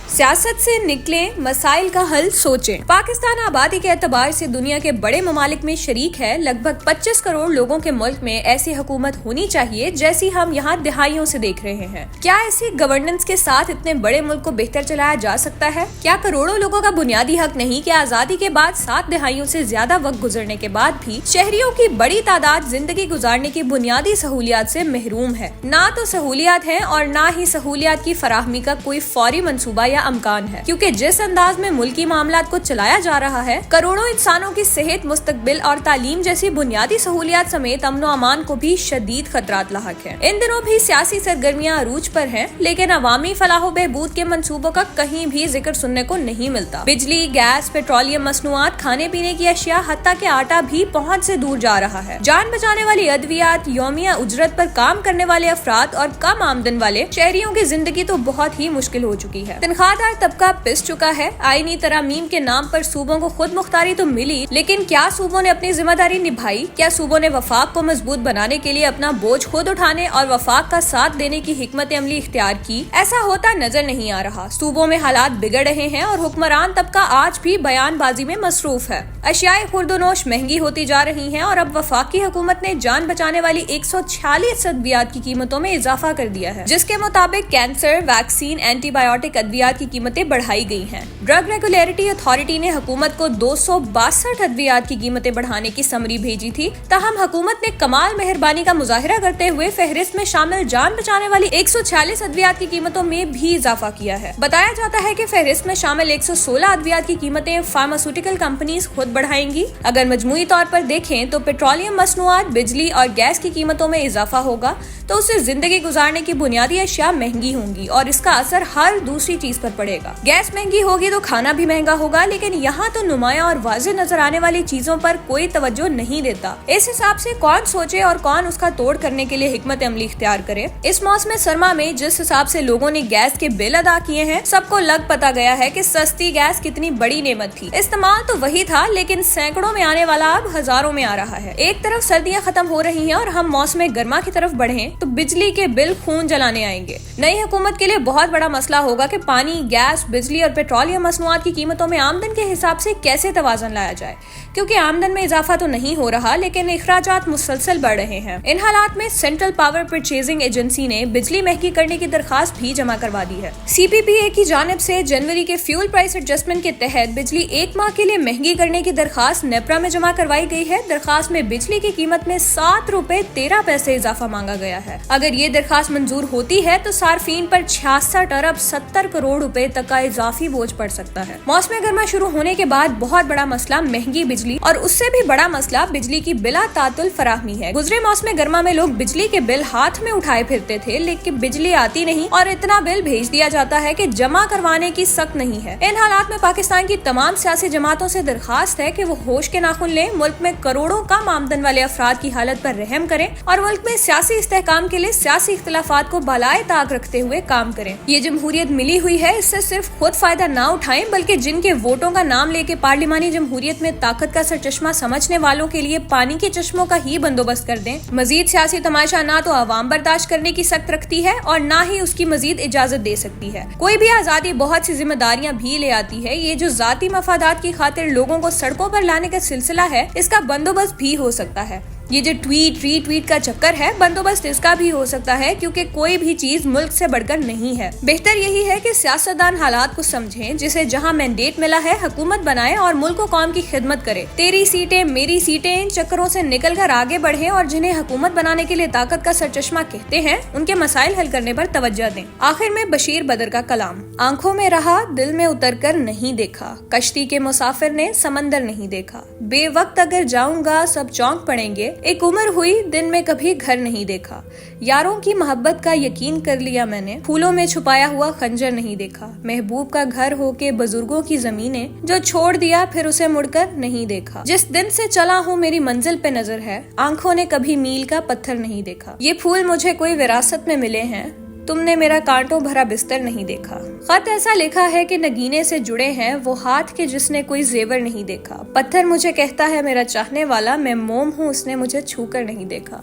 सियासत से निकले मसाइल का हल सोचें। पाकिस्तान आबादी के एतबार से दुनिया के बड़े ममालिक में शरीक है। लगभग 25 करोड़ लोगों के मुल्क में ऐसी हुकूमत होनी चाहिए जैसी हम यहाँ दिहाइयों से देख रहे हैं। क्या ऐसी गवर्नेंस के साथ इतने बड़े मुल्क को बेहतर चलाया जा सकता है? क्या करोड़ों लोगों का बुनियादी हक नहीं कि आजादी के बाद 7 दिहाइयों से ज्यादा वक्त गुजरने के बाद भी शहरियों की बड़ी तादाद जिंदगी गुजारने की बुनियादी सहूलियात से महरूम है? ना तो सहूलियात है और ना ही सहूलियात की फराहमी का कोई फौरी मंसूबा या अमकान है, क्योंकि जिस अंदाज में मुल्की मामलात को चलाया जा रहा है, करोड़ों इंसानों की सेहत, मुस्तकबिल और तालीम जैसी बुनियादी सहूलियात समेत अमन अमान को भी शदीद खतरात लाहक है। इन दिनों भी सियासी सरगर्मियां अरूज पर हैं, लेकिन अवामी फलाह बहबूद के मंसूबों का कहीं भी जिक्र सुनने को नहीं मिलता। बिजली, गैस, पेट्रोलियम मसनूआत, खाने पीने की अशिया, हत्ता के आटा भी पहुँच से दूर जा रहा है। जान बचाने वाली अद्वियात, यौमिया उजरत पर काम करने वाले अफराद और कम आमदन वाले शहरियों की जिंदगी तो बहुत ही मुश्किल हो चुकी है। तनख्वाहदार तबका पिस चुका है। आईनी तरामीम के नाम पर सूबों को खुद मुख्तारी तो मिली, लेकिन क्या सूबों ने अपनी जिम्मेदारी निभाई? क्या सूबों ने वफाक को मजबूत बनाने के लिए अपना बोझ खुद उठाने और वफाक का साथ देने की हिकमत अमली इख्तियार की? ऐसा होता नजर नहीं आ रहा। सूबों में हालात बिगड़ रहे हैं और हुक्मरान तबका आज भी बयानबाजी में मसरूफ है। अशियाए खुर्दोनोश महंगी होती जा रही हैं और अब वफाकी हुकूमत ने जान बचाने वाली 146 अद्वियात की कीमतों में इजाफा कर दिया है, जिसके मुताबिक कैंसर, वैक्सीन, एंटीबायोटिक अद्वियात की कीमतें बढ़ाई गई हैं। ड्रग रेगुलेटरी अथॉरिटी ने हुकूमत को 262 अद्वियात की कीमतें बढ़ाने की समरी भेजी थी। ताहम हुकूमत ने कमाल मेहरबानी का मुजाहिरा करते हुए फहरिस्त में शामिल जान बचाने वाली 146 अद्वियात की कीमतों में भी इजाफा किया है। बताया जाता है कि फहरिस्त में शामिल 116 अद्वियात की कीमतें फार्मास्यूटिकल कंपनीज खुद बढ़ाएंगी। अगर मजमूई तौर पर देखें तो पेट्रोलियम मसनूआत, बिजली और गैस की कीमतों में इजाफा होगा तो उससे जिंदगी गुजारने की बुनियादी अशिया महंगी होंगी और इसका असर हर दूसरी चीज पर पड़ेगा। गैस महंगी होगी तो खाना भी महंगा होगा, लेकिन यहाँ तो नुमाया और वाज़ेह नजर आने वाली चीजों पर कोई तवज्जो नहीं देता। इस हिसाब से कौन सोचे और कौन उसका तोड़ करने के लिए हिकमत अमली इख्तियार करे? इस मौसम सरमा में जिस हिसाब से लोगों ने गैस के बिल अदा किए हैं, सबको लग पता गया है कि सस्ती गैस कितनी बड़ी नेमत थी। इस्तेमाल तो वही था, लेकिन सैकड़ों में आने वाला अब हजारों में आ रहा है। एक तरफ सर्दियां खत्म हो रही हैं और हम मौसम गर्मा की तरफ बढ़े तो बिजली के बिल खून जलाने आएंगे। नई हुकूमत के लिए बहुत बड़ा मसला होगा कि पानी, गैस, बिजली और पेट्रोलियम मसनूआत की कीमतों में आमदन के हिसाब से कैसे तवाज़ुन लाया जाए, क्योंकि आमदन में इजाफा तो नहीं हो रहा, लेकिन इखराजात मुसलसल बढ़ रहे हैं। इन हालात में सेंट्रल पावर परचेजिंग एजेंसी ने बिजली महंगी करने की दरखास्त भी जमा करवा दी है। CPPA की जानिब से जनवरी के फ्यूल प्राइस एडजस्टमेंट के तहत बिजली 1 माह के लिए महंगी करने की दरखास्त नेपरा में जमा करवाई गई है। दरखास्त में बिजली की कीमत में 7 रुपए 13 पैसे इजाफा मांगा गया है। अगर ये दरखास्त मंजूर होती है तो सार्फिन पर 66 अरब 70 करोड़ रुपए तक का इजाफी बोझ पड़ सकता है। मौसम गर्मा शुरू होने के बाद बहुत बड़ा मसला महंगी बिजली और उससे भी बड़ा मसला बिजली की बिला तातुल फराहमी है। गुजरे मौसम गर्मा में लोग बिजली के बिल हाथ में उठाए फिरते थे, लेकिन बिजली आती नहीं और इतना बिल भेज दिया जाता है कि जमा करवाने की सख्त नहीं है। इन हालात में पाकिस्तान की तमाम सियासी जमातों से दरखास्त है कि वो होश के नाखून लें, मुल्क में करोड़ों कम आमदन वाले अफराद की हालत पर रहम करें और मुल्क में सियासी इस्तेहकाम के लिए सियासी इख्तिलाफात को बालाए ताक रखते हुए काम करें। ये जमहूरियत मिली हुई है, इससे सिर्फ खुद फायदा ना उठाएं, बल्कि जिनके वोटों का नाम लेके पार्लिमानी जमहूरियत में ताकत का सरचश्मा समझने वालों के लिए पानी के चश्मों का ही बंदोबस्त कर दें। मजीद सियासी तमाशा ना तो अवाम बर्दाश्त करने की सख्त रखती है और ना ही उसकी मजीद इजाजत दे सकती है। कोई भी आजादी बहुत सी जिम्मेदारियां भी ले आती है। ये जो जाती मफादात की खातिर लोगों को सड़कों पर लाने का सिलसिला है, इसका बंदोबस्त भी हो सकता है। ये जो ट्वीट रीट्वीट का चक्कर है, बंदोबस्त इसका भी हो सकता है, क्योंकि कोई भी चीज मुल्क से बढ़कर नहीं है। बेहतर यही है कि सियासतदान हालात को समझें, जिसे जहां मैंडेट मिला है हुकूमत बनाए और मुल्क को कौम की खिदमत करे। तेरी सीटें मेरी सीटें, इन चक्करों से निकल कर आगे बढ़े और जिन्हें हुकूमत बनाने के लिए ताकत का सरचश्मा कहते हैं, उनके मसाइल हल करने पर तवज्जो दें। आखिर में बशीर बदर का कलाम, आंखों में रहा दिल में उतर कर नहीं देखा, कश्ती के मुसाफिर ने समंदर नहीं देखा, बेवक्त अगर जाऊंगा सब चौंक पड़ेंगे, एक उम्र हुई दिन में कभी घर नहीं देखा, यारों की मोहब्बत का यकीन कर लिया मैंने, फूलों में छुपाया हुआ खंजर नहीं देखा, महबूब का घर होके बुजुर्गों की जमीनें जो छोड़ दिया फिर उसे मुड़कर नहीं देखा, जिस दिन से चला हूँ मेरी मंजिल पे नजर है, आंखों ने कभी मील का पत्थर नहीं देखा, ये फूल मुझे कोई विरासत में मिले हैं, तुमने मेरा कांटों भरा बिस्तर नहीं देखा। खत ऐसा लिखा है कि नगीने से जुड़े हैं वो हाथ के जिसने कोई जेवर नहीं देखा, पत्थर मुझे कहता है मेरा चाहने वाला, मैं मोम हूँ उसने मुझे छूकर नहीं देखा।